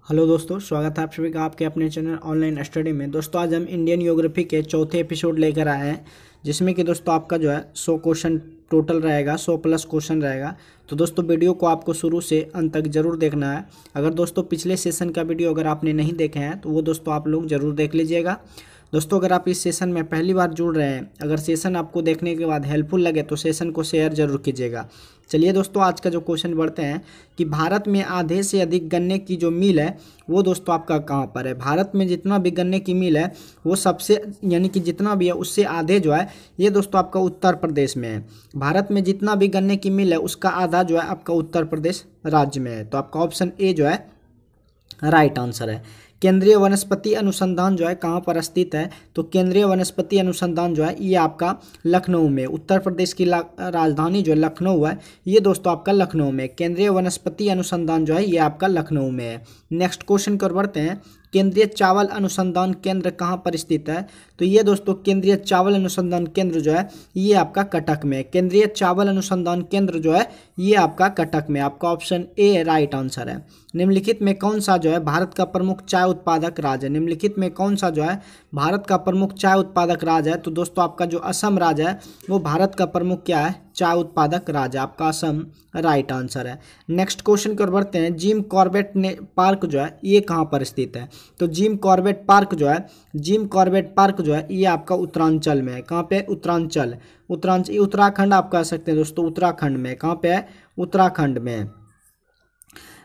Hello दोस्तों, स्वागत है आप सभी का आपके अपने चैनल ऑनलाइन स्टडी में। दोस्तों आज हम इंडियन ज्योग्राफी के चौथे एपिसोड लेकर आए हैं, जिसमें कि दोस्तों आपका जो है 100 क्वेश्चन टोटल रहेगा, 100 प्लस क्वेश्चन रहेगा। तो दोस्तों वीडियो को आपको शुरू से अंत तक जरूर देखना है। अगर दोस्तों पिछले सेशन का वीडियो अगर आपने नहीं देखे हैं तो वो दोस्तों आप लोग जरूर देख लीजिएगा। दोस्तों अगर आप इस सेशन में पहली बार जुड़ रहे हैं, अगर सेशन आपको देखने के बाद हेल्पफुल लगे तो सेशन को शेयर जरूर कीजिएगा। चलिए दोस्तों आज का जो क्वेश्चन बढ़ते हैं कि भारत में आधे से अधिक गन्ने की जो मिल है वो दोस्तों आपका कहाँ पर है। भारत में जितना भी गन्ने की मिल है वो सबसे यानी कि जितना भी है उससे आधे जो है ये दोस्तों आपका उत्तर प्रदेश में है। भारत में जितना भी गन्ने की मिल है उसका आधा जो है आपका उत्तर प्रदेश राज्य में है। तो आपका ऑप्शन ए जो है राइट आंसर है। केंद्रीय वनस्पति अनुसंधान जो है कहाँ पर स्थित है, तो केंद्रीय वनस्पति अनुसंधान जो है ये आपका लखनऊ में, उत्तर प्रदेश की राजधानी जो है लखनऊ है, ये दोस्तों आपका लखनऊ में। केंद्रीय वनस्पति अनुसंधान जो है ये आपका लखनऊ में है। नेक्स्ट क्वेश्चन कर बढ़ते हैं, केंद्रीय चावल अनुसंधान केंद्र कहाँ पर स्थित है, तो ये दोस्तों केंद्रीय चावल अनुसंधान केंद्र जो है ये आपका कटक में। केंद्रीय चावल अनुसंधान केंद्र जो है ये आपका कटक में। आपका ऑप्शन ए राइट आंसर है। निम्नलिखित में कौन सा जो है भारत का प्रमुख चाय उत्पादक राज्य है, निम्नलिखित में कौन सा जो है भारत का प्रमुख चाय उत्पादक राज्य है, तो दोस्तों आपका जो असम राज्य है वो भारत का प्रमुख क्या है, चाय उत्पादक राज्य। आपका असम राइट आंसर है। नेक्स्ट क्वेश्चन कर बढ़ते हैं, जिम कॉर्बेट ने पार्क जो है ये कहाँ पर स्थित है, तो जिम कॉर्बेट पार्क जो है, जिम कॉर्बेट पार्क जो है ये आपका उत्तरांचल में है। कहाँ पे, उत्तरांचल, उत्तराखंड आप कह सकते हैं दोस्तों, उत्तराखंड में। कहाँ पे है, उत्तराखंड में।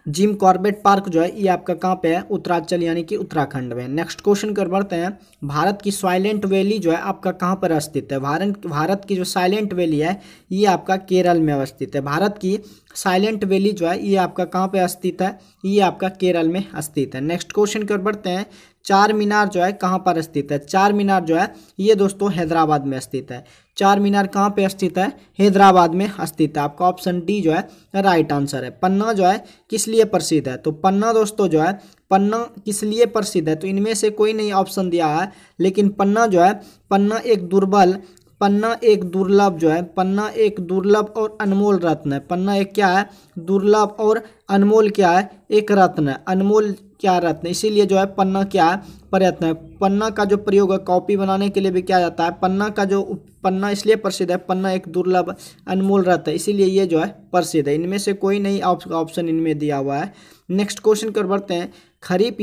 जिम कॉर्बेट पार्क जो है ये आपका कहाँ पे है, उत्तरांचल यानी कि उत्तराखंड में। नेक्स्ट क्वेश्चन कर बढ़ते हैं, भारत की साइलेंट वैली जो है आपका कहाँ पर स्थित है। भारत की जो साइलेंट वैली है ये आपका केरल में अवस्थित है। भारत की साइलेंट वैली जो है ये आपका कहाँ पे स्थित है, ये आपका केरल में स्थित है। नेक्स्ट क्वेश्चन कर बढ़ते हैं, चार मीनार जो है कहाँ पर स्थित है। चार मीनार जो है ये दोस्तों हैदराबाद में स्थित है। चार मीनार कहाँ पे स्थित है, हैदराबाद में स्थित है। आपका ऑप्शन डी जो है राइट आंसर है। पन्ना जो है किस लिए प्रसिद्ध है, तो पन्ना दोस्तों जो है, पन्ना किस लिए प्रसिद्ध है, तो इनमें से कोई नहीं ऑप्शन दिया है, लेकिन पन्ना जो है, पन्ना एक दुर्लभ, पन्ना एक दुर्लभ जो है, पन्ना एक दुर्लभ और अनमोल रत्न है। पन्ना एक क्या है, दुर्लभ और अनमोल क्या है, एक रत्न है। अनमोल क्या रत्न, इसीलिए जो है पन्ना क्या है, प्रयत्न है। पन्ना का जो प्रयोग है कॉपी बनाने के लिए भी किया जाता है। पन्ना का जो पन्ना इसलिए प्रसिद्ध है, पन्ना एक दुर्लभ अनमोल रत्न है, इसीलिए ये जो है प्रसिद्ध है। इनमें से कोई नहीं ऑप्शन इनमें दिया हुआ है। नेक्स्ट क्वेश्चन कर बढ़ते हैं, खरीफ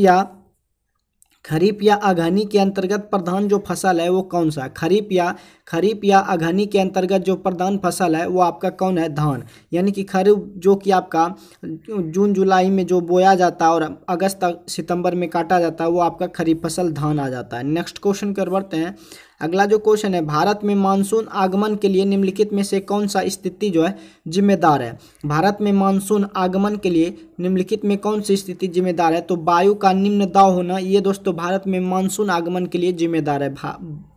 या अगहनी के अंतर्गत प्रधान जो फसल है वो कौन सा है। खरीफ या अगहनी के अंतर्गत जो प्रधान फसल है वो आपका कौन है, धान। यानी कि खरीफ जो कि आपका जून जुलाई में जो बोया जाता है और अगस्त तक सितंबर में काटा जाता है वो आपका खरीफ फसल धान आ जाता है। नेक्स्ट क्वेश्चन कर बढ़ते हैं, अगला जो क्वेश्चन है, भारत में मानसून आगमन के लिए निम्नलिखित में से कौन सा स्थिति जो है जिम्मेदार है। भारत में मानसून आगमन के लिए निम्नलिखित में कौन सी स्थिति जिम्मेदार है, तो वायु का निम्न दाब होना ये दोस्तों भारत में मानसून आगमन के लिए जिम्मेदार है।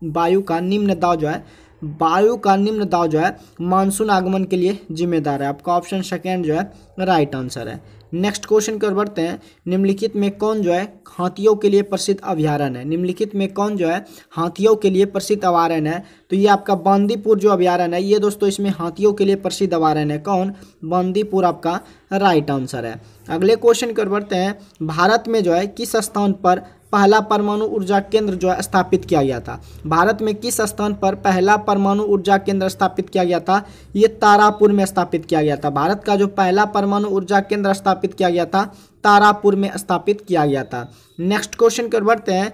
वायु का निम्न दाब जो है, वायु का निम्न दाब जो है मानसून आगमन के लिए जिम्मेदार है। आपका ऑप्शन सेकेंड जो है राइट आंसर है। नेक्स्ट क्वेश्चन कर बढ़ते हैं, निम्नलिखित में कौन जो है हाथियों के लिए प्रसिद्ध अभयारण्य है। निम्नलिखित में कौन जो है हाथियों के लिए प्रसिद्ध अभयारण्य है, तो ये आपका बांदीपुर जो अभयारण्य है ये दोस्तों इसमें हाथियों के लिए प्रसिद्ध अभयारण्य है। कौन, बांदीपुर आपका राइट आंसर है। अगले क्वेश्चन कर बढ़ते हैं, भारत में जो है किस स्थान पर पहला परमाणु ऊर्जा केंद्र जो है स्थापित किया गया था। भारत में किस स्थान पर पहला परमाणु ऊर्जा केंद्र स्थापित किया गया था, ये तारापुर में स्थापित किया गया था। भारत का जो पहला परमाणु ऊर्जा केंद्र स्थापित किया गया था तारापुर में स्थापित किया गया था। नेक्स्ट क्वेश्चन कर बढ़ते हैं,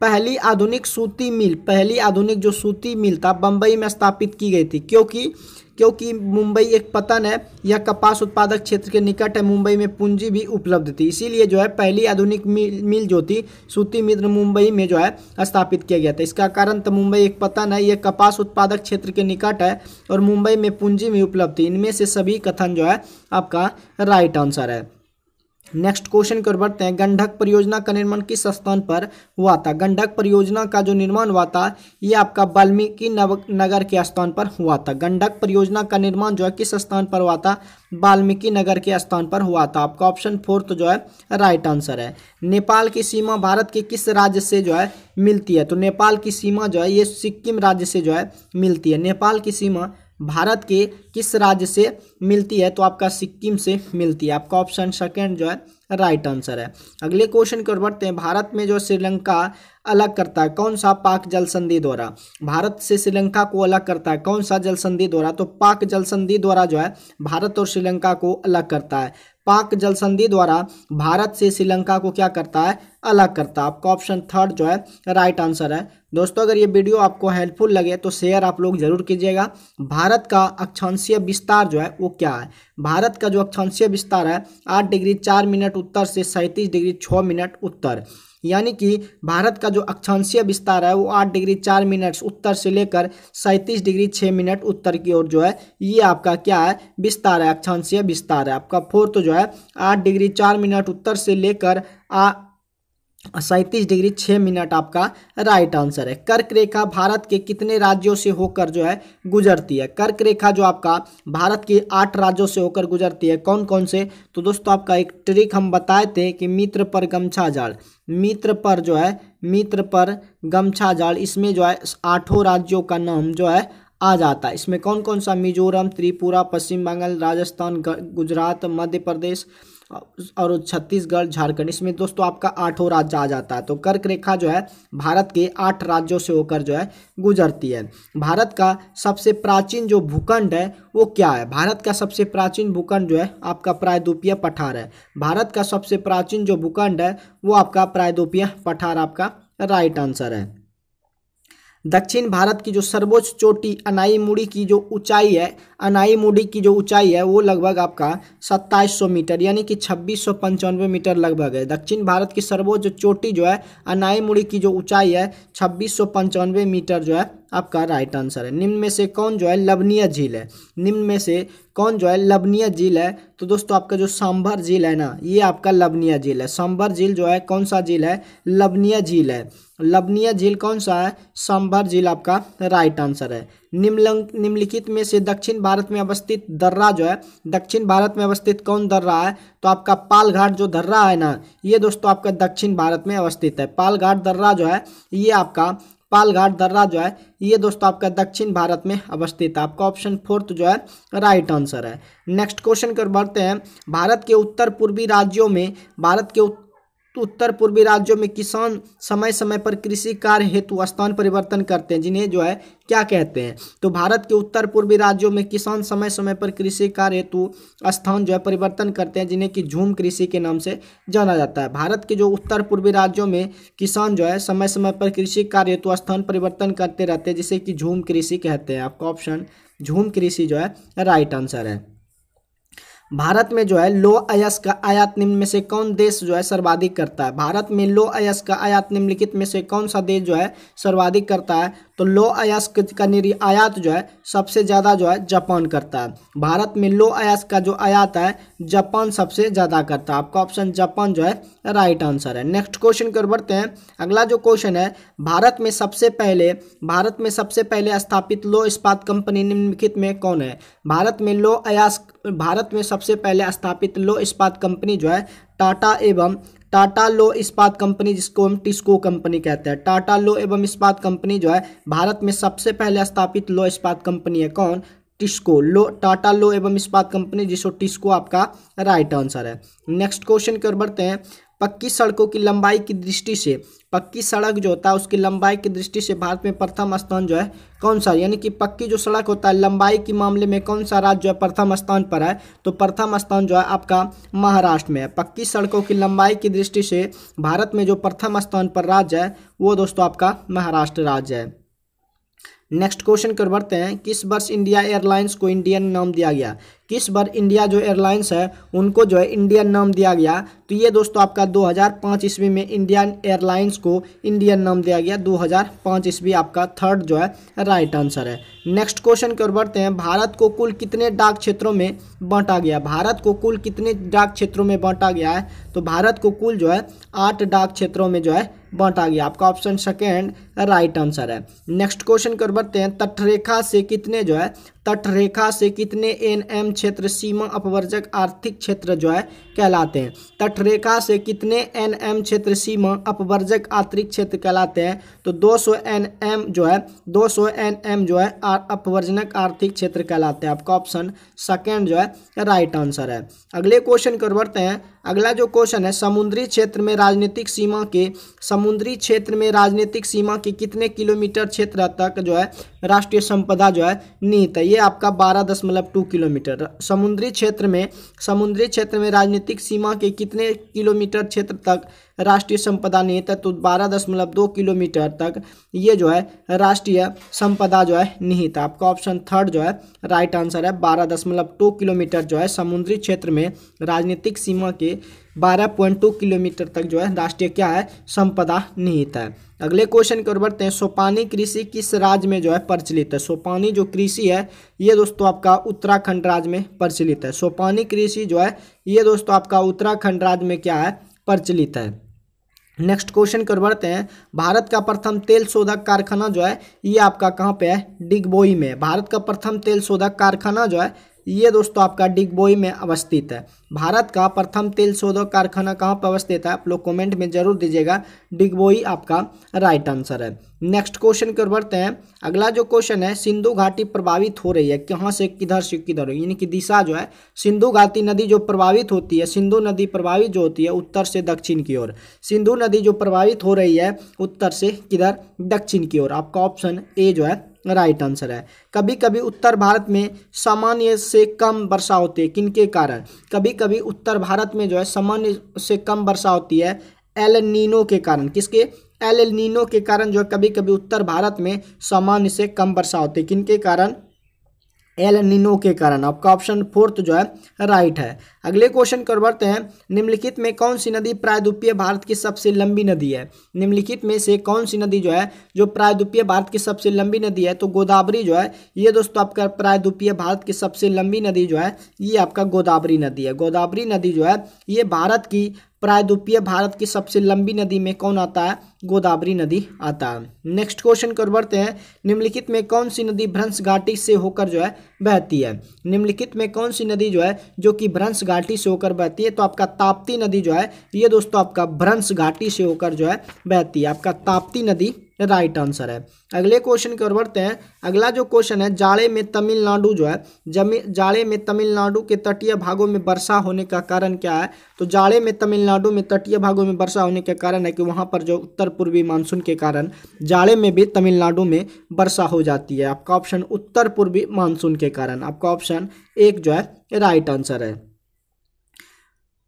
पहली आधुनिक सूती मिल, पहली आधुनिक जो सूती मिल था बम्बई में स्थापित की गई थी, क्योंकि मुंबई एक पतन है या कपास उत्पादक क्षेत्र के निकट है, मुंबई में पूंजी भी उपलब्ध थी, इसीलिए जो है पहली आधुनिक मिल जो थी सूती मिल मुंबई में जो है स्थापित किया गया था। इसका कारण तो मुंबई एक पतन है, ये कपास उत्पादक क्षेत्र के निकट है और मुंबई में पूंजी भी उपलब्ध थी। इनमें से सभी कथन जो है आपका राइट आंसर है। नेक्स्ट क्वेश्चन कर बढ़ते हैं, गंडक परियोजना का निर्माण किस स्थान पर हुआ था। गंडक परियोजना का जो निर्माण हुआ था ये आपका वाल्मीकि नगर के स्थान पर हुआ था। गंडक परियोजना का निर्माण जो है किस स्थान पर हुआ था, वाल्मीकि नगर के स्थान पर हुआ था। आपका ऑप्शन फोर्थ जो है राइट आंसर है। नेपाल की सीमा भारत के किस राज्य से जो है मिलती है, तो नेपाल की सीमा जो है ये सिक्किम राज्य से जो है मिलती है। नेपाल की सीमा भारत के किस राज्य से मिलती है, तो आपका सिक्किम से मिलती है। आपका ऑप्शन सेकेंड जो है राइट आंसर है। अगले क्वेश्चन की ओर बढ़ते हैं। भारत में जो श्रीलंका अलग करता है कौन सा पाक जल संधि द्वारा? भारत से श्रीलंका को अलग करता है कौन सा जल संधि द्वारा? तो पाक जल संधि द्वारा जो है भारत और श्रीलंका को अलग करता है। पाक जल संधि द्वारा भारत से श्रीलंका को क्या करता है? अलग करता है। आपका ऑप्शन थर्ड जो है राइट आंसर है। दोस्तों अगर ये वीडियो आपको हेल्पफुल लगे तो शेयर आप लोग जरूर कीजिएगा। भारत का अक्षांशीय विस्तार जो है वो क्या है? भारत का जो अक्षांशीय विस्तार है 8 डिग्री 4 मिनट उत्तर से 37 डिग्री 6 मिनट उत्तर, यानी कि भारत का जो अक्षांशीय विस्तार है वो 8 डिग्री 4 मिनट उत्तर से लेकर 37 डिग्री 6 मिनट उत्तर की ओर जो है ये आपका क्या है? विस्तार है, अक्षांशीय विस्तार है। आपका फोर्थ जो है 8 डिग्री 4 मिनट उत्तर से लेकर 37 डिग्री 6 मिनट आपका राइट आंसर है। कर्क रेखा भारत के कितने राज्यों से होकर जो है गुजरती है? कर्क रेखा जो आपका भारत के 8 राज्यों से होकर गुजरती है, कौन कौन से? तो दोस्तों आपका एक ट्रिक हम बताए थे कि मित्र पर गमछा जाल, मित्र पर जो है मित्र पर गमछा जाल, इसमें जो है 8 राज्यों का नाम जो है आ जाता है। इसमें कौन कौन सा? मिजोरम, त्रिपुरा, पश्चिम बंगाल, राजस्थान, गुजरात, मध्य प्रदेश और छत्तीसगढ़, झारखंड, इसमें दोस्तों आपका 8 राज्य आ जाता है। तो कर्क रेखा जो है भारत के 8 राज्यों से होकर जो है गुजरती है। भारत का सबसे प्राचीन जो भूखंड है वो क्या है? भारत का सबसे प्राचीन भूखंड जो है आपका प्रायद्वीपीय पठार है। भारत का सबसे प्राचीन जो भूखंड है वो आपका प्रायद्वीपीय पठार आपका राइट आंसर है। दक्षिण भारत की जो सर्वोच्च चोटी अनाईमुड़ी की जो ऊंचाई है, अनाईमुड़ी की जो ऊंचाई है वो लगभग आपका 2700 मीटर यानी कि 2695 मीटर लगभग है। दक्षिण भारत की सर्वोच्च चोटी जो है अनाईमुड़ी की जो ऊंचाई है 2695 मीटर जो है आपका राइट आंसर है। निम्न में से कौन जो है लवणीय झील है? निम्न में से कौन जो है लवणीय झील है? तो दोस्तों आपका जो सांभर झील है ना ये आपका लवणीय झील है। सांभर झील जो है कौन सा झील है? लवणीय झील है। लवणीय झील कौन सा है? सांभर झील आपका राइट आंसर है। निम्नलिखित में से दक्षिण भारत में अवस्थित दर्रा जो है, दक्षिण भारत में अवस्थित कौन दर्रा है? तो आपका पालघाट जो दर्रा है ना ये दोस्तों आपका दक्षिण भारत में अवस्थित है। पालघाट दर्रा जो है ये आपका पालघाट दर्रा जो है ये दोस्तों आपका दक्षिण भारत में अवस्थित है। आपका ऑप्शन फोर्थ जो है राइट आंसर है। नेक्स्ट क्वेश्चन कर बढ़ते हैं। भारत के उत्तर पूर्वी राज्यों में उत्तर पूर्वी राज्यों में किसान समय समय पर कृषि कार्य हेतु स्थान परिवर्तन करते हैं, जिन्हें जो है क्या कहते हैं? तो भारत के उत्तर पूर्वी राज्यों में किसान समय समय पर कृषि कार्य हेतु स्थान जो है परिवर्तन करते हैं, जिन्हें कि झूम कृषि के नाम से जाना जाता है। भारत के जो उत्तर पूर्वी राज्यों में किसान जो है समय समय पर कृषि कार्य हेतु स्थान परिवर्तन करते रहते हैं, जिसे कि झूम कृषि कहते हैं। आपका ऑप्शन झूम कृषि जो है राइट आंसर है। भारत में जो है लो अयस्क का आयात निम्न में से कौन देश जो है सर्वाधिक करता है? भारत में लो अयस्क का आयात निम्नलिखित में से कौन सा देश जो है सर्वाधिक करता है? तो लो अयस्क का निर्यात जो है सबसे ज़्यादा जो है जापान करता है। भारत में लो अयस्क का जो आयात है जापान सबसे ज़्यादा करता है। आपका ऑप्शन जापान जो है राइट आंसर है। नेक्स्ट क्वेश्चन कर बढ़ते हैं। अगला जो क्वेश्चन है, भारत में सबसे पहले स्थापित लो इस्पात कंपनी निम्नलिखित में कौन है? भारत में सबसे पहले स्थापित लो इस्पात कंपनी जो है टाटा लो इस्पात कंपनी, जिसको हम टिस्को कंपनी कहते हैं। टाटा लो एवं इस्पात कंपनी जो है भारत में सबसे पहले स्थापित लो इस्पात कंपनी है। कौन? टिस्को। टाटा लो एवं इस्पात कंपनी, जिसको टिस्को आपका राइट आंसर है। नेक्स्ट क्वेश्चन की ओर बढ़ते हैं। पक्की सड़कों की लंबाई की दृष्टि से, पक्की सड़क जो होता है उसकी लंबाई की दृष्टि से भारत में प्रथम स्थान जो है कौन सा? यानी कि पक्की जो सड़क होता है लंबाई के मामले में कौन सा राज्य जो है प्रथम स्थान पर है? तो प्रथम स्थान जो है आपका महाराष्ट्र में है। पक्की सड़कों की लंबाई की दृष्टि से भारत में जो प्रथम स्थान पर राज्य है वो दोस्तों आपका महाराष्ट्र राज्य है। नेक्स्ट क्वेश्चन कर बढ़ते हैं। किस वर्ष इंडिया एयरलाइंस को इंडियन नाम दिया गया? किस वर्ष इंडिया जो एयरलाइंस है उनको जो है इंडियन नाम दिया गया? तो ये दोस्तों आपका 2005 ईस्वी में इंडियन एयरलाइंस को इंडियन नाम दिया गया। 2005 ईस्वी आपका थर्ड जो है राइट आंसर है। नेक्स्ट क्वेश्चन की ओर बढ़ते हैं। भारत को कुल कितने डाक क्षेत्रों में बांटा गया? भारत को कुल कितने डाक क्षेत्रों में बांटा गया है? तो भारत को कुल जो है 8 डाक क्षेत्रों में जो है बांटा गया। आपका ऑप्शन सेकेंड राइट आंसर है। नेक्स्ट क्वेश्चन की ओर बढ़ते हैं। तटरेखा से कितने जो है तटरेखा से कितने एनएम क्षेत्र सीमा अपवर्जक आर्थिक क्षेत्र जो है कहलाते हैं। तटरेखा से कितने एनएम क्षेत्र सीमा अपवर्जक आर्थिक क्षेत्र कहलाते हैं, तो 200 एनएम जो है 200 एनएम जो है अपवर्जनक आर्थिक क्षेत्र कहलाते हैं। आपका ऑप्शन सेकंड जो है राइट आंसर है। अगले क्वेश्चन को बढ़ते हैं। अगला जो क्वेश्चन है, समुद्री क्षेत्र में राजनीतिक सीमा के कितने किलोमीटर क्षेत्र तक जो है राष्ट्रीय संपदा जो है निहित है। ये आपका 12.2 किलोमीटर। समुद्री क्षेत्र में राजनीतिक सीमा के कितने किलोमीटर क्षेत्र तक राष्ट्रीय संपदा निहित है, तो 12.2 किलोमीटर तक ये जो है राष्ट्रीय संपदा जो है निहित है। आपका ऑप्शन थर्ड जो है राइट आंसर है। 12.2 किलोमीटर जो है समुद्री क्षेत्र में राजनीतिक सीमा के 12.2 किलोमीटर तक जो है राष्ट्रीय क्या है संपदा निहित है। अगले क्वेश्चन की ओर बढ़ते हैं। सोपानी कृषि किस राज्य में जो है प्रचलित है। सोपानी जो कृषि है ये दोस्तों आपका उत्तराखंड राज्य में प्रचलित है। सोपानी कृषि जो है ये दोस्तों आपका उत्तराखंड राज्य में क्या है प्रचलित है। नेक्स्ट क्वेश्चन कर बढ़ते हैं। भारत का प्रथम तेल शोधक कारखाना जो है ये आपका कहाँ पे है, डिगबोई में। भारत का प्रथम तेल शोधक कारखाना जो है ये दोस्तों आपका डिगबोई में अवस्थित है। भारत का प्रथम तेल शोधक कारखाना कहाँ पर अवस्थित है, आप लोग कमेंट में जरूर दीजिएगा। डिगबोई आपका राइट आंसर है। नेक्स्ट क्वेश्चन की ओर बढ़ते हैं। अगला जो क्वेश्चन है, सिंधु घाटी प्रभावित हो रही है कहाँ से किधर यानी कि दिशा जो है सिंधु घाटी नदी जो प्रभावित होती है, सिंधु नदी प्रभावित जो होती है उत्तर से दक्षिण की ओर। सिंधु नदी जो प्रभावित हो रही है उत्तर से किधर, दक्षिण की ओर। आपका ऑप्शन ए जो है राइट आंसर है। कभी कभी उत्तर भारत में सामान्य से कम वर्षा होती है, किनके कारण। कभी कभी उत्तर भारत में जो है सामान्य से कम वर्षा होती है एल नीनो के कारण। किसके, एल नीनो के कारण जो है कभी कभी उत्तर भारत में सामान्य से कम वर्षा होती है, किनके कारण, एल नीनो के कारण। आपका ऑप्शन फोर्थ जो है राइट है। अगले क्वेश्चन कर बढ़ते हैं। निम्नलिखित में कौन सी नदी प्रायद्वीपीय भारत की सबसे लंबी नदी है। निम्नलिखित में से कौन सी नदी जो है जो प्रायद्वीपीय भारत की सबसे लंबी नदी है, तो गोदावरी जो है ये दोस्तों आपका प्रायद्वीपीय भारत की सबसे लंबी नदी जो है ये आपका गोदावरी नदी है। गोदावरी नदी जो है ये भारत की प्रायद्वीपीय भारत की सबसे लंबी नदी में कौन आता है, गोदावरी नदी आता है। नेक्स्ट क्वेश्चन कर बढ़ते हैं। निम्नलिखित में कौन सी नदी भ्रंश घाटी से होकर जो है बहती है। निम्नलिखित में कौन सी नदी जो है जो कि भ्रंश घाटी से होकर बहती है, तो आपका ताप्ती नदी जो है ये दोस्तों आपका भ्रंश घाटी से होकर जो है बहती है। आपका ताप्ती नदी राइट आंसर है। अगले क्वेश्चन की ओर बढ़ते हैं। अगला जो क्वेश्चन है, जाड़े में तमिलनाडु जो है जाड़े में तमिलनाडु के तटीय भागों में वर्षा होने का कारण क्या है, तो जाड़े में तमिलनाडु में तटीय भागों में वर्षा होने के कारण है कि वहां पर जो उत्तर पूर्वी मानसून के कारण जाड़े में भी तमिलनाडु में वर्षा हो जाती है। आपका ऑप्शन उत्तर पूर्वी मानसून के कारण। आपका ऑप्शन एक जो है राइट आंसर है।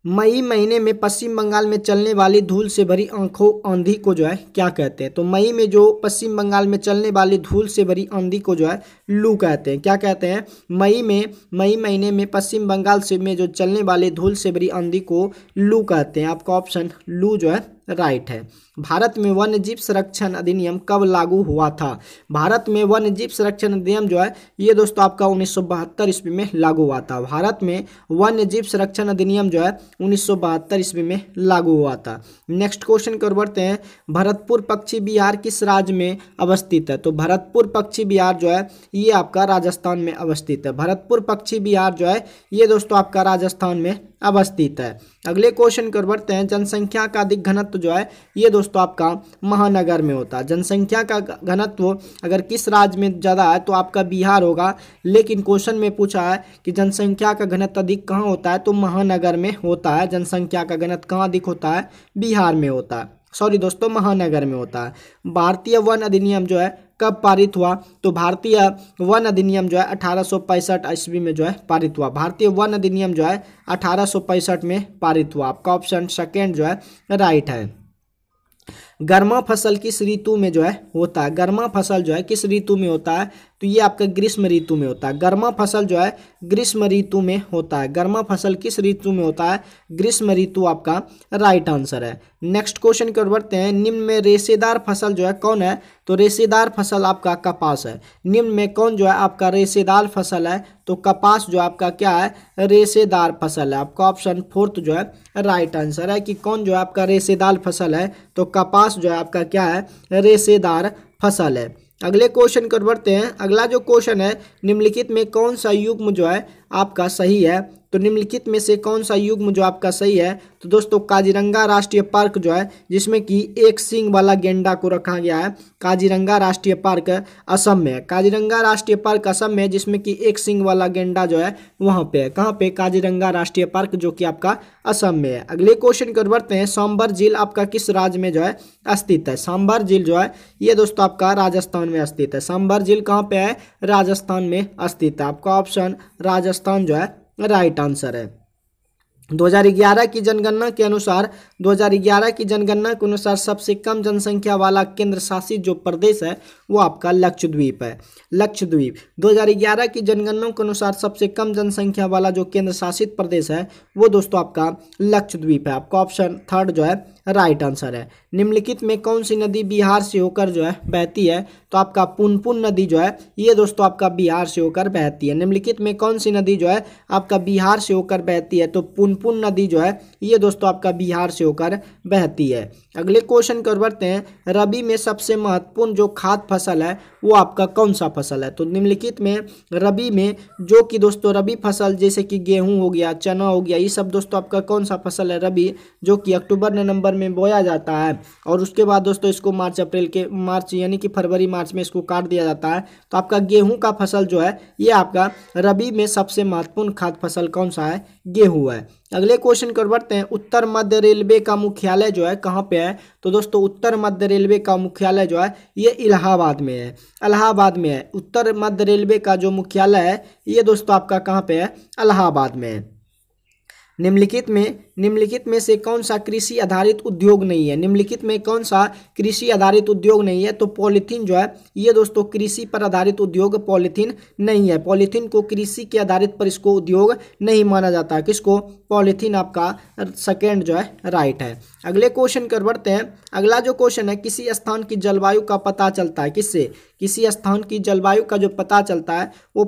मई महीने में पश्चिम बंगाल में चलने वाली धूल से भरी आंखों आंधी को जो है क्या कहते हैं, तो मई में जो पश्चिम बंगाल में चलने वाली धूल से भरी आंधी को जो है लू कहते हैं। क्या कहते हैं, मई महीने में पश्चिम बंगाल से में जो चलने वाली धूल से भरी आंधी को लू कहते हैं। आपका ऑप्शन लू जो है राइट है। भारत में वन्य जीव संरक्षण अधिनियम कब लागू हुआ था। भारत में वन्य जीव संरक्षण अधिनियम जो है ये दोस्तों आपका 1972 ईस्वी में लागू हुआ था। भारत में वन्य जीव संरक्षण अधिनियम जो है 1972 ईस्वी में लागू हुआ था। नेक्स्ट क्वेश्चन की ओर बढ़ते हैं। भरतपुर पक्षी विहार किस राज्य में अवस्थित है, तो भरतपुर पक्षी विहार जो है ये आपका राजस्थान में अवस्थित है। भरतपुर पक्षी विहार जो है ये दोस्तों आपका राजस्थान में अवस्थित है। अगले क्वेश्चन की ओर बढ़ते हैं। जनसंख्या का अधिक घनत्व जो है ये दोस्तों आपका महानगर में होता है। जनसंख्या का घनत्व अगर किस राज्य में ज़्यादा है तो आपका बिहार होगा, लेकिन क्वेश्चन में पूछा है कि जनसंख्या का घनत्व अधिक कहाँ होता है, तो महानगर में होता है। जनसंख्या का घनत्व कहाँ अधिक होता है, बिहार में होता है, सॉरी दोस्तों महानगर में होता है। भारतीय वन अधिनियम जो है कब पारित हुआ, तो भारतीय वन अधिनियम जो है 1865 ईस्वी में जो है पारित हुआ। भारतीय वन अधिनियम जो है 1865 में पारित हुआ। आपका ऑप्शन सेकेंड जो है राइट है। गर्मा फसल किस ऋतु में जो है होता है, गर्मा फसल जो है किस ऋतु में होता है, तो ये आपका ग्रीष्म ऋतु में होता है। गर्मा फसल जो है ग्रीष्म ऋतु में होता है। गर्मा फसल किस ऋतु में होता है, ग्रीष्म ऋतु आपका राइट आंसर है। नेक्स्ट क्वेश्चन की ओर बढ़ते हैं। निम्न में रेशेदार फसल जो है कौन है, तो रेशेदार फसल आपका कपास है। निम्न में कौन जो है आपका रेशेदार फसल है, तो कपास जो आपका क्या है, रेशेदार फसल है। आपका ऑप्शन फोर्थ जो है राइट आंसर है कि कौन जो है आपका रेशेदार फसल है, तो कपास जो है आपका क्या है, रेशेदार फसल है। अगले क्वेश्चन कर बढ़ते हैं। अगला जो क्वेश्चन है, निम्नलिखित में कौन सा युग्म जो है आपका सही है। तो निम्नलिखित में से कौन सा युग्म जो आपका सही है। तो दोस्तों काजीरंगा राष्ट्रीय पार्क जो है, जिसमें कि एक सींग वाला गेंडा को रखा गया है, काजीरंगा राष्ट्रीय पार्क असम में है। काजीरंगा राष्ट्रीय पार्क असम में, जिसमें कि एक सींग वाला गेंडा जो है वहां पे है। कहाँ पे? काजीरंगा राष्ट्रीय पार्क, जो कि आपका असम में है। अगले क्वेश्चन कर बढ़ते हैं। सांबर झील आपका किस राज्य में जो है स्थित है। सांबर झील जो है ये दोस्तों आपका राजस्थान में स्थित है। सांबर झील कहाँ पे है? राजस्थान में स्थित है। आपका ऑप्शन राजस्थान जो है राइट आंसर है। 2011 की जनगणना के अनुसार 2011 की जनगणना के अनुसार सबसे कम जनसंख्या वाला केंद्र शासित जो प्रदेश है वो आपका लक्षद्वीप है। लक्षद्वीप 2011 की जनगणना के अनुसार सबसे कम जनसंख्या वाला जो केंद्र शासित प्रदेश है वो दोस्तों आपका लक्षद्वीप है। आपका ऑप्शन थर्ड जो है राइट आंसर है। निम्नलिखित में कौन सी नदी बिहार से होकर जो है बहती है। तो आपका पुनपुन नदी जो है ये दोस्तों आपका बिहार से होकर बहती है। निम्नलिखित में कौन सी नदी जो है आपका बिहार से होकर बहती है। तो पुनपुन नदी जो है ये दोस्तों आपका बिहार से होकर बहती है। अगले क्वेश्चन कर बढ़ते हैं। रबी में सबसे महत्वपूर्ण जो खाद्य फसल है वो आपका कौन सा फसल है। तो निम्नलिखित में रबी में जो कि दोस्तों रबी फसल जैसे कि गेहूं हो गया, चना हो गया, ये सब दोस्तों आपका कौन सा फसल है रबी, जो कि अक्टूबर नवंबर में बोया जाता है और उसके बाद दोस्तों इसको मार्च यानी कि फरवरी मार्च में इसको काट दिया जाता है। तो आपका गेहूं का फसल जो है ये आपका रबी में सबसे महत्वपूर्ण खाद्य फसल कौन सा है? गेहूं है। अगले क्वेश्चन कर बढ़ते हैं। उत्तर मध्य रेलवे का मुख्यालय जो है कहाँ पे है। तो दोस्तों उत्तर मध्य रेलवे का मुख्यालय जो है ये इलाहाबाद में है। इलाहाबाद में है। उत्तर मध्य रेलवे का जो मुख्यालय है ये दोस्तों आपका कहाँ पे है? इलाहाबाद में है। निम्नलिखित में से कौन सा कृषि आधारित उद्योग नहीं है। निम्नलिखित में कौन सा कृषि आधारित उद्योग नहीं है। तो पॉलीथीन जो है ये दोस्तों कृषि पर आधारित उद्योग पॉलीथीन नहीं है। पॉलीथीन को कृषि के आधारित पर इसको उद्योग नहीं माना जाता है। किसको? पॉलीथीन। आपका सेकेंड जो है राइट है। अगले क्वेश्चन कर बढ़ते हैं। अगला जो क्वेश्चन है, किसी स्थान की जलवायु का पता चलता है किससे। किसी स्थान की जलवायु का जो पता चलता है वो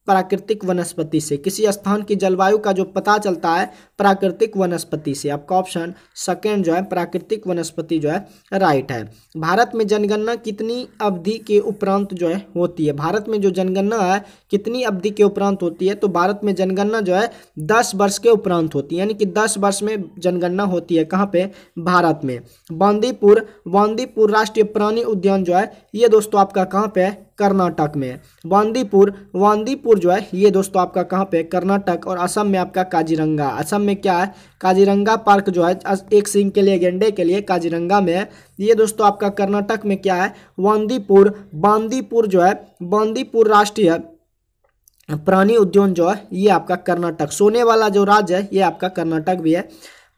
प्राकृतिक वनस्पति से। किसी स्थान की जलवायु का जो पता चलता है प्राकृतिक वनस्पति से। आपका ऑप्शन सेकेंड जो है प्राकृतिक वनस्पति जो है राइट है। भारत में जनगणना कितनी अवधि के उपरांत जो है होती है। भारत में जो जनगणना है कितनी अवधि के उपरांत होती है। तो भारत में जनगणना जो है 10 वर्ष के उपरांत होती है, यानी कि 10 वर्ष में जनगणना होती है। कहाँ पे? भारत में। बांदीपुर राष्ट्रीय प्राणी उद्यान जो है ये दोस्तों आपका कहाँ पे है? कर्नाटक में। बांदीपुर जो है ये दोस्तों आपका कहाँ पे? कर्नाटक। और असम में आपका काजीरंगा। असम में क्या है? काजीरंगा पार्क जो है एक सींग के लिए गेंडे के लिए काजीरंगा में है। ये दोस्तों आपका कर्नाटक में क्या है? बांदीपुर जो है बांदीपुर राष्ट्रीय प्राणी उद्यान जो है ये आपका कर्नाटक। सोने वाला जो राज्य है ये आपका कर्नाटक भी है।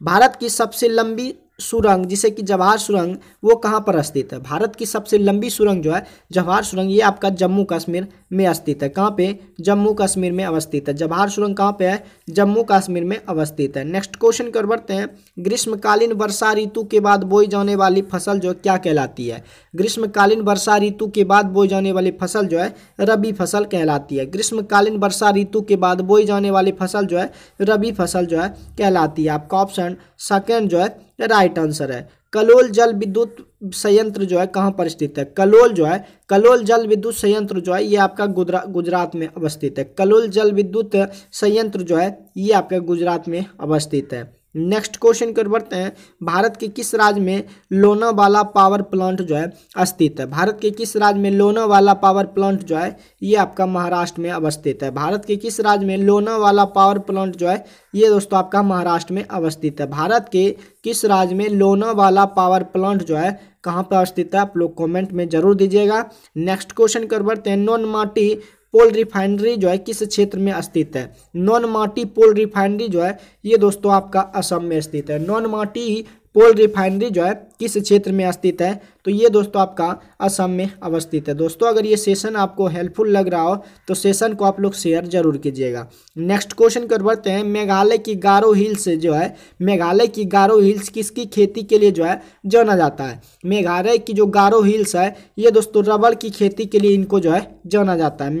भारत की सबसे लंबी सुरंग जिसे कि जवाहर सुरंग वो कहाँ पर स्थित है। भारत की सबसे लंबी सुरंग जो है जवाहर सुरंग ये आपका जम्मू कश्मीर में स्थित है। कहाँ पे? जम्मू कश्मीर में अवस्थित है। जवाहर सुरंग कहाँ पे है? जम्मू कश्मीर में अवस्थित है। नेक्स्ट क्वेश्चन कर बढ़ते हैं। ग्रीष्मकालीन वर्षा ऋतु के बाद बोई जाने वाली फसल जो क्या कहलाती है। ग्रीष्मकालीन वर्षा ऋतु के बाद बोई जाने वाली फसल जो है रबी फसल कहलाती है। ग्रीष्मकालीन वर्षा ऋतु के बाद बोई जाने वाली फसल जो है रबी फसल जो है कहलाती है। आपका ऑप्शन सेकेंड जो है राइट आंसर है। कलोल जल विद्युत संयंत्र जो है कहाँ पर स्थित है। कलोल जल विद्युत संयंत्र जो है ये आपका गुजरात में अवस्थित है। कलोल जल विद्युत संयंत्र जो है ये आपका गुजरात में अवस्थित है। नेक्स्ट क्वेश्चन कर बढ़ते हैं। भारत के किस राज्य में लोनावाला पावर प्लांट जो है स्थित है। भारत के किस राज्य में लोनावाला पावर प्लांट जो है ये आपका महाराष्ट्र में अवस्थित है। भारत के किस राज्य में लोनावाला पावर प्लांट जो है ये दोस्तों आपका महाराष्ट्र में अवस्थित है। भारत के किस राज्य में लोनावाला पावर प्लांट जो है कहाँ पर स्थित है आप लोग कमेंट में जरूर दीजिएगा। नेक्स्ट क्वेश्चन कर बढ़ते हैं। नॉन माटी पोल रिफाइनरी जो है किस क्षेत्र में स्थित है। नॉन माटी पोल रिफाइनरी जो है ये दोस्तों आपका असम में स्थित है। नॉन माटी पोल रिफाइनरी जो है किस क्षेत्र में स्थित है। तो ये दोस्तों आपका असम में अवस्थित है। दोस्तों अगर ये सेशन आपको हेल्पफुल लग रहा हो तो सेशन को आप लोग शेयर जरूर कीजिएगा। नेक्स्ट क्वेश्चन कर बढ़ते हैं। मेघालय की गारो हिल्स जो है मेघालय की गारो हिल्स किसकी खेती के लिए जो है जाना जाता है। मेघालय की जो गारो हिल्स है ये दोस्तों रबड़ की खेती के लिए इनको जो है जाना जाता है।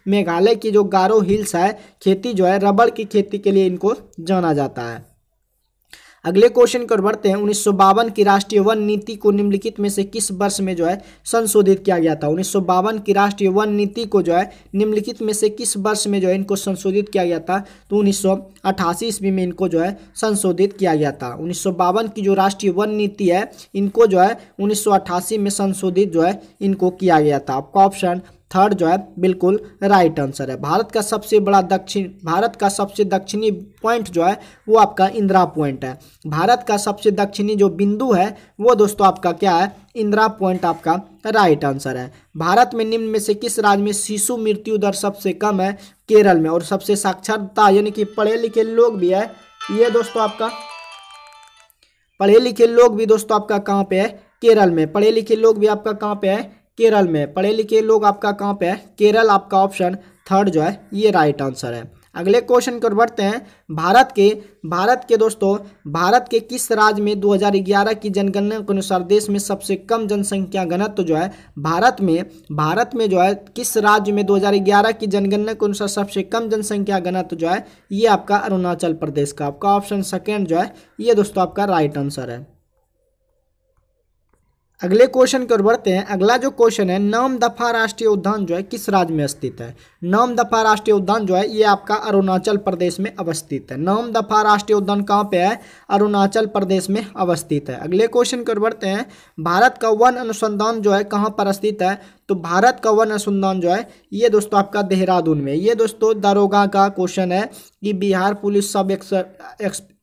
मेघालय की जो गारो हिल्स है खेती जो है रबड़ की खेती के लिए इनको जाना जाता है। अगले क्वेश्चन की ओर बढ़ते हैं। 1952 की राष्ट्रीय वन नीति को निम्नलिखित में से किस वर्ष में जो है संशोधित किया गया था? 1952 की राष्ट्रीय वन नीति को जो है निम्नलिखित में से किस वर्ष में जो है इनको संशोधित किया गया था? तो 1988 ईस्वी में इनको जो है संशोधित किया गया था। 1952 की जो राष्ट्रीय वन नीति है इनको जो है 1988 में संशोधित जो है इनको किया गया था। आपका ऑप्शन थर्ड जो है बिल्कुल राइट आंसर है। भारत का सबसे दक्षिणी पॉइंट जो है वो आपका इंदिरा पॉइंट है। भारत का सबसे दक्षिणी जो बिंदु है वो दोस्तों आपका क्या है? इंदिरा पॉइंट आपका राइट आंसर है। भारत में निम्न में से किस राज्य में शिशु मृत्यु दर सबसे कम है? केरल में। और सबसे साक्षरता यानी कि पढ़े लिखे लोग भी है ये दोस्तों आपका पढ़े लिखे लोग भी दोस्तों आपका कहाँ पे है? केरल में। पढ़े लिखे लोग भी आपका कहाँ पे है? केरल में। पढ़े लिखे लोग आपका कहाँ पे है? केरल। आपका ऑप्शन थर्ड जो है ये राइट आंसर है। अगले क्वेश्चन की ओर बढ़ते हैं। भारत के किस राज्य में 2011 की जनगणना के अनुसार देश में सबसे कम जनसंख्या घनत्व जो है भारत में जो है किस राज्य में 2011 की जनगणना के अनुसार सबसे कम जनसंख्या घनत्व जो है ये आपका अरुणाचल प्रदेश का। आपका ऑप्शन सेकेंड जो है ये दोस्तों आपका राइट आंसर है। अगले क्वेश्चन की ओर बढ़ते हैं। अगला जो क्वेश्चन है, नामदफा राष्ट्रीय उद्यान जो है किस राज्य में स्थित है? नामदफा राष्ट्रीय उद्यान जो है ये आपका अरुणाचल प्रदेश में अवस्थित है। नामदफा राष्ट्रीय उद्यान कहाँ पे है? अरुणाचल प्रदेश में अवस्थित है। अगले क्वेश्चन की ओर बढ़ते हैं। भारत का वन अनुसंधान जो है कहाँ पर स्थित है? तो भारत का वन अनुसंधान जो है ये दोस्तों आपका देहरादून में। ये दोस्तों दारोगा का क्वेश्चन है कि बिहार पुलिस सब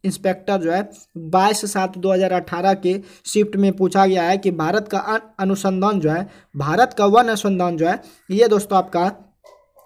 इंस्पेक्टर जो है 22/7/2018 के शिफ्ट में पूछा गया है कि भारत का अनुसंधान जो है भारत का वन अनुसंधान जो है ये दोस्तों आपका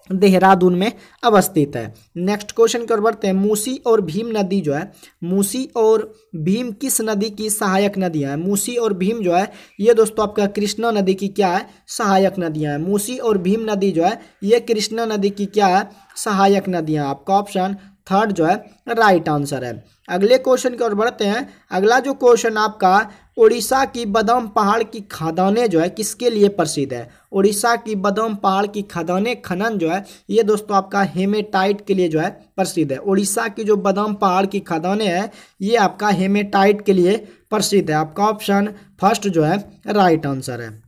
देहरादून में अवस्थित है। नेक्स्ट क्वेश्चन की ओर बढ़ते हैं। मूसी और भीम नदी जो है मूसी और भीम किस नदी की सहायक नदियां हैं? मूसी और भीम जो है ये दोस्तों आपका कृष्णा नदी की क्या है? सहायक नदियां हैं। मूसी और भीम नदी जो है ये कृष्णा नदी की क्या है? सहायक नदियां। आपका ऑप्शन थर्ड जो है राइट आंसर है। अगले क्वेश्चन की ओर बढ़ते हैं। अगला जो क्वेश्चन आपका, उड़ीसा की बदाम पहाड़ की खदानें जो है किसके लिए प्रसिद्ध है? उड़ीसा की बदाम पहाड़ की खदानें खनन जो है ये दोस्तों आपका हेमेटाइट के लिए जो है प्रसिद्ध है। उड़ीसा की जो बदाम पहाड़ की खदानें है ये आपका हेमेटाइट के लिए प्रसिद्ध है। आपका ऑप्शन फर्स्ट जो है राइट आंसर है।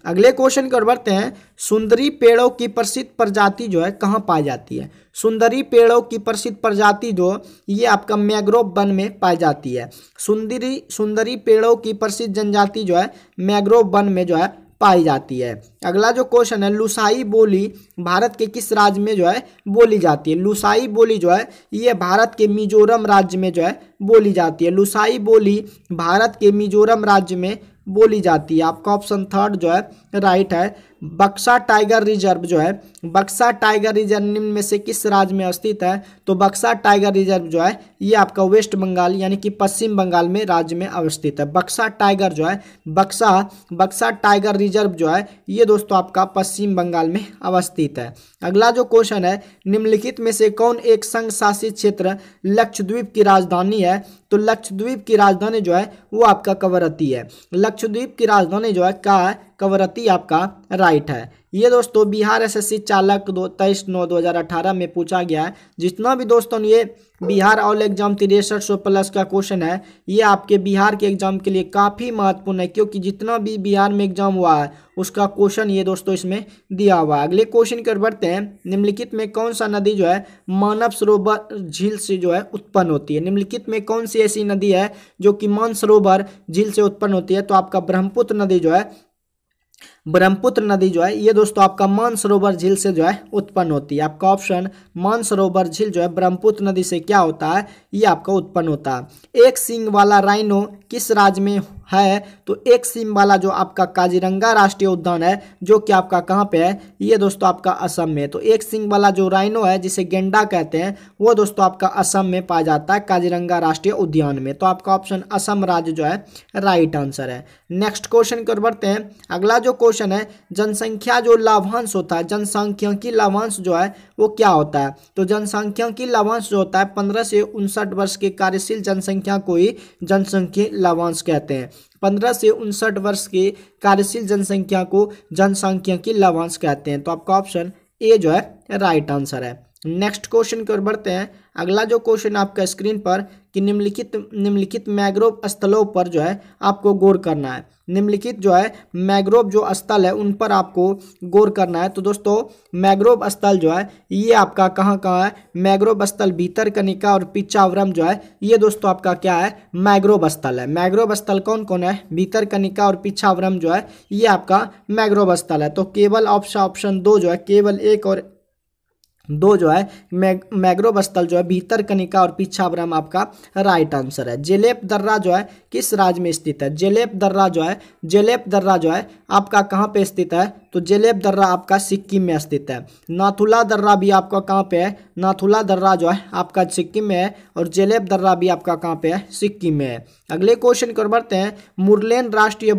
अगले क्वेश्चन की ओर बढ़ते हैं। सुंदरी पेड़ों की प्रसिद्ध प्रजाति जो है कहाँ पाई जाती है? सुंदरी पेड़ों की प्रसिद्ध प्रजाति जो ये आपका मैंग्रोव वन में पाई जाती है। सुंदरी पेड़ों की प्रसिद्ध जनजाति जो है मैंग्रोव वन में जो है पाई जाती है। अगला जो क्वेश्चन है, लुसाई बोली भारत के किस राज्य में जो है बोली जाती है? लुसाई बोली जो है ये भारत के मिजोरम राज्य में जो है बोली जाती है। लुसाई बोली भारत के मिजोरम राज्य में बोली जाती है। आपका ऑप्शन थर्ड जो है राइट है। बक्सा टाइगर रिजर्व जो है बक्सा टाइगर रिजर्व निम्न में से किस राज्य में स्थित है? तो बक्सा टाइगर रिजर्व जो है ये आपका वेस्ट बंगाल यानी कि पश्चिम बंगाल में राज्य में अवस्थित है। बक्सा टाइगर जो है बक्सा टाइगर रिजर्व जो है ये दोस्तों आपका पश्चिम बंगाल में अवस्थित है। अगला जो क्वेश्चन है, निम्नलिखित में से कौन एक संघ शासित क्षेत्र लक्षद्वीप की राजधानी है? तो लक्षद्वीप की राजधानी जो है वो आपका कवरत्ती है। लक्षद्वीप की राजधानी जो है क्या है? कवरत्ती आपका राइट है। ये दोस्तों बिहार एसएससी चालक 23/9/2018 में पूछा गया है। जितना भी दोस्तों ये बिहार ऑल एग्जाम 6300+ का क्वेश्चन है ये आपके बिहार के एग्जाम के लिए काफ़ी महत्वपूर्ण है, क्योंकि जितना भी बिहार में एग्जाम हुआ है उसका क्वेश्चन ये दोस्तों इसमें दिया हुआ है। अगले क्वेश्चन की ओर बढ़ते हैं। निम्नलिखित में कौन सा नदी जो है मानव सरोवर झील से जो है उत्पन्न होती है? निम्नलिखित में कौन सी ऐसी नदी है जो कि मानसरोवर झील से उत्पन्न होती है? तो आपका ब्रह्मपुत्र नदी जो है ये दोस्तों आपका मानसरोवर झील से जो है उत्पन्न होती है। आपका ऑप्शन मानसरोवर झील जो है ब्रह्मपुत्र नदी से क्या होता है? ये आपका उत्पन्न होता है। एक सींग वाला राइनो किस राज्य में है? तो एक सींग वाला जो आपका काजीरंगा राष्ट्रीय उद्यान है जो कि आपका कहाँ पे है? ये दोस्तों आपका असम में। तो एक सींग वाला जो राइनो है जिसे गेंडा कहते हैं वो दोस्तों आपका असम में पाया जाता है काजीरंगा राष्ट्रीय उद्यान में। तो आपका ऑप्शन असम राज्य जो है राइट आंसर है। नेक्स्ट क्वेश्चन की ओर बढ़ते हैं। अगला जो क्वेश्चन है, जनसंख्या जो लाभांश होता है, जनसांख्यिकी लाभांश जो है वो क्या होता है? तो जनसांख्यिकी लाभांश जो होता है 15 से 59 वर्ष के कार्यशील जनसंख्या को ही जनसांख्यिकी लाभांश कहते हैं। 15 से 59 वर्ष की कार्यशील जनसंख्या को जनसांख्यिकी लाभांश कहते हैं। तो आपका ऑप्शन ए जो है राइट आंसर है। नेक्स्ट क्वेश्चन की ओर बढ़ते हैं। अगला जो क्वेश्चन आपका स्क्रीन पर कि निम्नलिखित मैंग्रोव स्थलों पर जो है आपको गौर करना है। निम्नलिखित जो है मैंग्रोव जो स्थल है उन पर आपको गौर करना है। तो दोस्तों मैंग्रोव स्थल जो है ये आपका कहाँ कहाँ है? मैंग्रोव स्थल भितरकनिका और पिच्चावरम जो है ये दोस्तों आपका क्या है? मैंग्रोव स्थल है। मैंग्रोव स्थल कौन कौन है? भितरकनिका और पिच्चावरम जो है ये आपका मैंग्रोव स्थल है। तो केवल ऑप्शन 2 जो है, केवल 1 और 2 जो है मैंग्रोव स्थल जो है भितरकनिका और पिच्चावरम आपका राइट आंसर है। जेलेप दर्रा जो है किस राज्य में स्थित है? जेलेप दर्रा जो है आपका कहाँ पे स्थित है? तो जेलेप दर्रा आपका सिक्किम में स्थित है। नाथुला दर्रा भी आपका कहाँ पे है? नाथुला दर्रा जो है आपका सिक्किम में है और जेलेप दर्रा भी आपका कहाँ पे है? सिक्किम में है। अगले क्वेश्चन की ओर बढ़ते हैं। मुरलेन राष्ट्रीय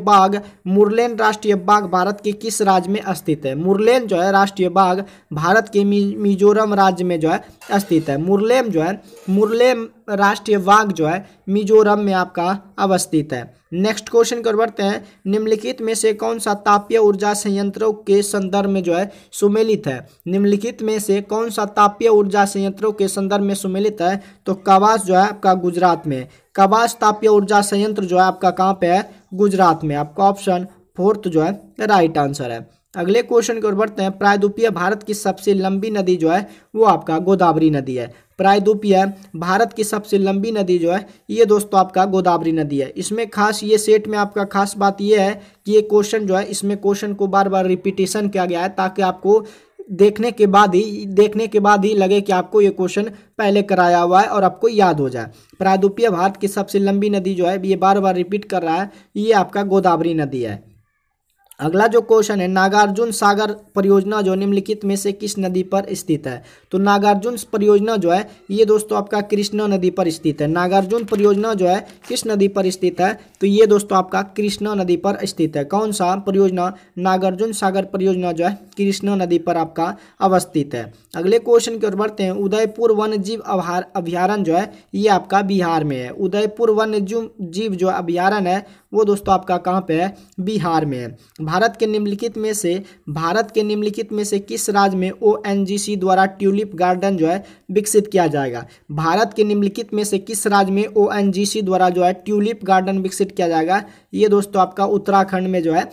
बाग भारत के किस राज्य में स्थित है? मुरलेन जो है राष्ट्रीय बाग भारत के मिजोरम राज्य में जो है स्थित है। मुरलेन राष्ट्रीय बाग जो है मिजोरम में आपका अवस्थित है। नेक्स्ट क्वेश्चन की ओर बढ़ते हैं। निम्नलिखित में से कौन सा तापीय ऊर्जा संयंत्रों के संदर्भ में जो है सुमेलित है? निम्नलिखित में से कौन सा तापीय ऊर्जा संयंत्रों के संदर्भ में सुमेलित है? तो कवास जो है आपका गुजरात में। कवास तापीय ऊर्जा संयंत्र जो है आपका कहाँ पे है? गुजरात में। आपका ऑप्शन 4 जो है राइट आंसर है। अगले क्वेश्चन की ओर बढ़ते हैं। प्रायद्वीपीय भारत की सबसे लंबी नदी जो है वो आपका गोदावरी नदी है। प्रायद्वीपीय भारत की सबसे लंबी नदी जो है ये दोस्तों आपका गोदावरी नदी है। इसमें खास ये सेट में आपका खास बात ये है कि ये क्वेश्चन जो है इसमें क्वेश्चन को बार बार रिपीटेशन किया गया है ताकि आपको देखने के बाद ही लगे कि आपको ये क्वेश्चन पहले कराया हुआ है और आपको याद हो जाए। प्रायद्वीपीय भारत की सबसे लंबी नदी जो है ये बार बार रिपीट कर रहा है, ये आपका गोदावरी नदी है। अगला जो क्वेश्चन है, नागार्जुन सागर परियोजना जो निम्नलिखित में से किस नदी पर स्थित है? तो नागार्जुन परियोजना जो है ये दोस्तों आपका कृष्णा नदी पर स्थित है। नागार्जुन परियोजना जो है किस नदी पर स्थित है? तो ये दोस्तों आपका कृष्णा नदी पर स्थित है। कौन सा परियोजना? नागार्जुन सागर परियोजना जो है कृष्णा नदी पर आपका अवस्थित है। अगले क्वेश्चन की ओर बढ़ते हैं। उदयपुर वन्य जीव अभ्यारण्य जो है ये आपका बिहार में है। उदयपुर वन्य जीव जो अभ्यारण्य है वो दोस्तों आपका कहाँ पे है? बिहार में है। भारत के निम्नलिखित में से किस राज्य में ONGC द्वारा ट्यूलिप गार्डन जो है विकसित किया जाएगा? भारत के निम्नलिखित में से किस राज्य में ONGC द्वारा जो है ट्यूलिप गार्डन विकसित किया जाएगा? ये दोस्तों आपका उत्तराखंड में जो है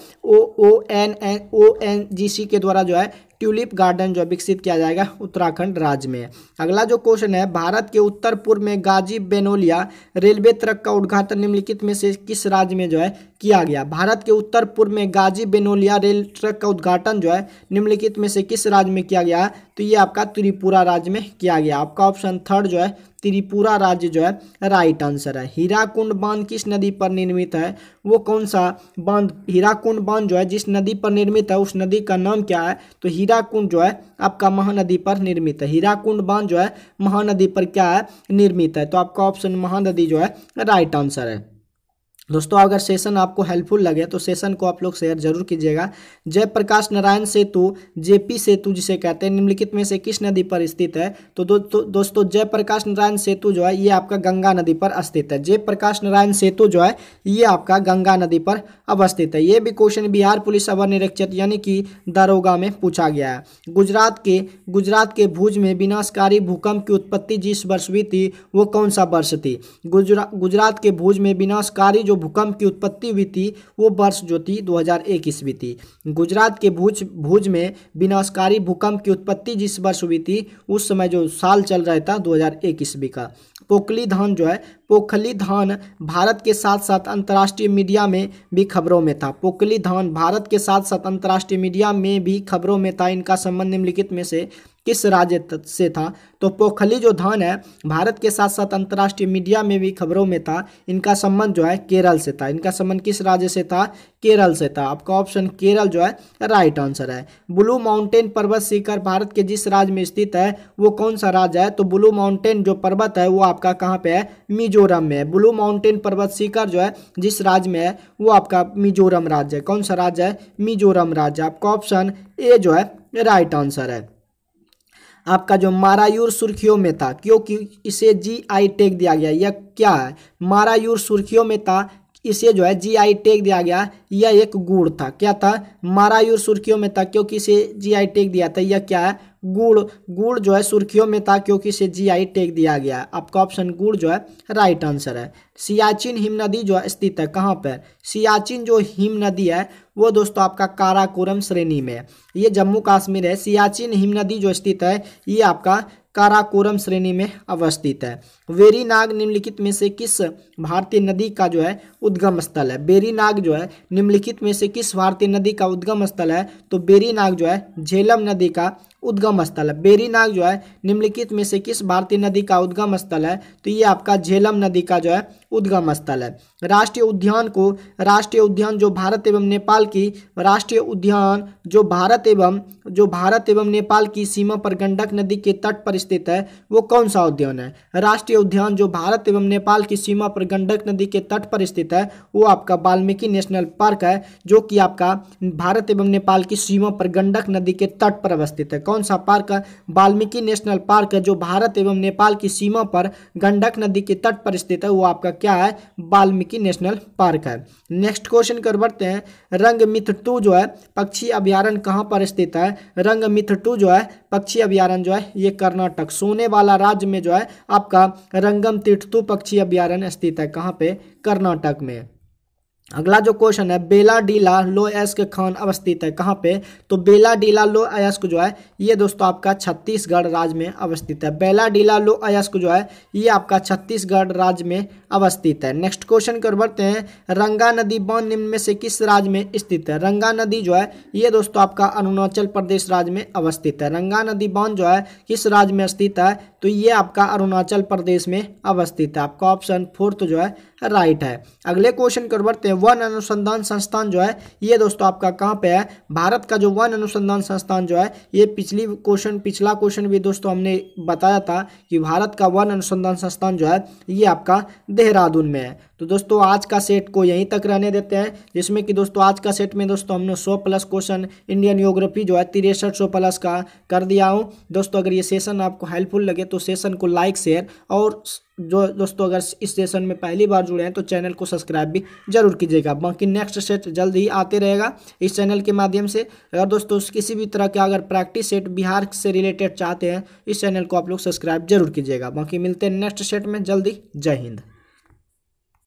ONGC के द्वारा जो है ट्यूलिप गार्डन जो विकसित किया जाएगा उत्तराखंड राज्य में। अगला जो क्वेश्चन है, भारत के उत्तर पूर्व में गाजी बेनोलिया रेलवे ट्रैक का उद्घाटन निम्नलिखित में से किस राज्य में जो है किया गया? भारत के उत्तर पूर्व में गाजी बेनोलिया रेल ट्रैक का उद्घाटन जो है निम्नलिखित में से किस राज्य में किया गया? तो ये आपका त्रिपुरा राज्य में किया गया। आपका ऑप्शन 3 जो है त्रिपुरा राज्य जो है राइट आंसर है। हीराकुंड बांध किस नदी पर निर्मित है? वो कौन सा बांध? हीराकुंड बांध जो है जिस नदी पर निर्मित है उस नदी का नाम क्या है? तो हीराकुंड जो है आपका महानदी पर निर्मित है। हीराकुंड बांध जो है महानदी पर क्या है? निर्मित है। तो आपका ऑप्शन महानदी जो है राइट आंसर है। दोस्तों अगर सेशन आपको हेल्पफुल लगे तो सेशन को आप लोग शेयर जरूर कीजिएगा। जयप्रकाश नारायण सेतु, जेपी सेतु जिसे कहते हैं, निम्नलिखित में से किस नदी पर स्थित है? तो दोस्तों जयप्रकाश नारायण सेतु जो है ये आपका गंगा नदी पर स्थित है। जयप्रकाश नारायण सेतु जो है ये आपका गंगा नदी पर अवस्थित है। ये भी क्वेश्चन बिहार पुलिस अवर निरीक्षक यानी कि दारोगा में पूछा गया है। गुजरात के भुज में विनाशकारी भूकंप की उत्पत्ति जिस वर्ष हुई थी वो कौन सा वर्ष थी? गुजरात के भुज में विनाशकारी जो भूकंप की उत्पत्ति हुई थी वो वर्ष जो थी 2001 ईस्वी थी। गुजरात के भुज में विनाशकारी भूकंप की उत्पत्ति जिस वर्ष हुई थी उस समय जो साल चल रहा था 2001 ईस्वी का। पोखली धान भारत के साथ साथ अंतर्राष्ट्रीय मीडिया में भी खबरों में था। पोखली धान भारत के साथ साथ अंतर्राष्ट्रीय मीडिया में भी खबरों में था। इनका संबंध निम्नलिखित में से किस राज्य से था? तो पोखली जो धान है भारत के साथ साथ अंतर्राष्ट्रीय मीडिया में भी खबरों में था। इनका संबंध जो है केरल से था। इनका संबंध किस राज्य से था? केरल से था। आपका ऑप्शन केरल जो है राइट आंसर है। ब्लू माउंटेन पर्वत शिखर भारत के जिस राज्य में स्थित है वो कौन सा राज्य है? तो ब्लू माउंटेन जो पर्वत है वो आपका कहाँ पे है? मिजोरम में है। ब्लू माउंटेन पर्वत शिखर जो है जिस राज्य में है वो आपका मिजोरम राज्य है। कौन सा राज्य है? मिजोरम राज्य। आपका ऑप्शन ए जो है राइट आंसर है। आपका जो मारायूर सुर्खियों में था क्योंकि इसे GI टैग दिया गया, यह क्या है? मारायूर सुर्खियों में था, इसे जो है GI टैग दिया गया। यह एक गुड़ था। क्या था? मारायूर सुर्खियों में था क्योंकि इसे GI टैग दिया था। यह क्या है? गुड़, गुड़ जो है सुर्खियों में था क्योंकि इसे जीआई टैग दिया गया है। आपका ऑप्शन गुड़ जो है राइट आंसर है। सियाचिन हिम नदी जो है स्थित है कहाँ पर? सियाचिन जो हिम नदी है वो दोस्तों आपका काराकोरम श्रेणी में है, ये जम्मू कश्मीर है। सियाचिन हिम नदी जो स्थित है ये आपका काराकोरम श्रेणी में अवस्थित है। वेरीनाग निम्नलिखित में से किस भारतीय नदी का जो है उद्गम स्थल है? बेरीनाग जो है निम्नलिखित में से किस भारतीय नदी का उद्गम स्थल है? तो बेरीनाग जो है झेलम नदी का उद्गम स्थल है। बेरीनाग जो है निम्नलिखित में से किस भारतीय नदी का उद्गम स्थल है? तो ये आपका झेलम नदी का जो है उद्गम स्थल है। राष्ट्रीय उद्यान को, राष्ट्रीय उद्यान जो भारत एवं नेपाल की, राष्ट्रीय उद्यान जो भारत एवं नेपाल की सीमा पर गंडक नदी के तट पर स्थित है वो कौन सा उद्यान है? राष्ट्रीय उद्यान जो भारत एवं नेपाल की सीमा पर गंडक नदी के तट पर स्थित है वो आपका वाल्मीकि नेशनल पार्क है, जो कि आपका भारत एवं नेपाल की सीमा पर गंडक नदी के तट पर अवस्थित है। कौन सा पार्क है? वाल्मीकि नेशनल पार्क है, जो भारत एवं नेपाल की सीमा पर गंडक नदी के तट पर स्थित है, वो आपका क्या है? वाल्मीकि नेशनल पार्क है। नेक्स्ट क्वेश्चन कर बढ़ते हैं। रंगमिथटू जो है पक्षी अभ्यारण्य कहाँ पर स्थित है? रंगमिथटू जो है पक्षी अभ्यारण्य जो है ये कर्नाटक सोनेवाला राज्य में जो है आपका रंगमतिट्टू पक्षी अभ्यारण्य स्थित है। कहाँ पे? कर्नाटक में। अगला जो क्वेश्चन है, बेलाडीला लोयस्क खान अवस्थित है कहाँ पे? तो बेलाडीला लोयस्क जो है ये दोस्तों आपका छत्तीसगढ़ राज्य में अवस्थित है। बेलाडीला लोयस्क जो है ये आपका छत्तीसगढ़ राज्य में अवस्थित है। नेक्स्ट क्वेश्चन कर बढ़ते हैं। रंगा नदी बांध निम्न में से किस राज्य में स्थित है? रंगा नदी जो है ये दोस्तों आपका अरुणाचल प्रदेश राज्य में अवस्थित है। रंगा नदी बांध जो है किस राज्य में स्थित है? तो ये आपका अरुणाचल प्रदेश में अवस्थित है। आपका ऑप्शन फोर्थ जो है राइट है। अगले क्वेश्चन कर बढ़ते हैं। वन अनुसंधान संस्थान जो है ये दोस्तों आपका कहाँ पे है? भारत का जो वन अनुसंधान संस्थान जो है ये पिछला क्वेश्चन भी दोस्तों हमने बताया था कि भारत का वन अनुसंधान संस्थान जो है ये आपका देहरादून में है। तो दोस्तों आज का सेट को यहीं तक रहने देते हैं, जिसमें कि दोस्तों आज का सेट में दोस्तों हमने 100 प्लस क्वेश्चन इंडियन ज्योग्राफी जो है 6300 प्लस का कर दिया हूँ। दोस्तों अगर ये सेशन आपको हेल्पफुल लगे तो सेशन को लाइक शेयर, और जो दोस्तों अगर इस सेशन में पहली बार जुड़े हैं तो चैनल को सब्सक्राइब भी जरूर कीजिएगा। बाकी नेक्स्ट सेट जल्द ही आते रहेगा इस चैनल के माध्यम से। अगर दोस्तों किसी भी तरह का अगर प्रैक्टिस सेट बिहार से रिलेटेड चाहते हैं इस चैनल को आप लोग सब्सक्राइब जरूर कीजिएगा। बाकी मिलते हैं नेक्स्ट सेट में जल्दी। जय हिंद।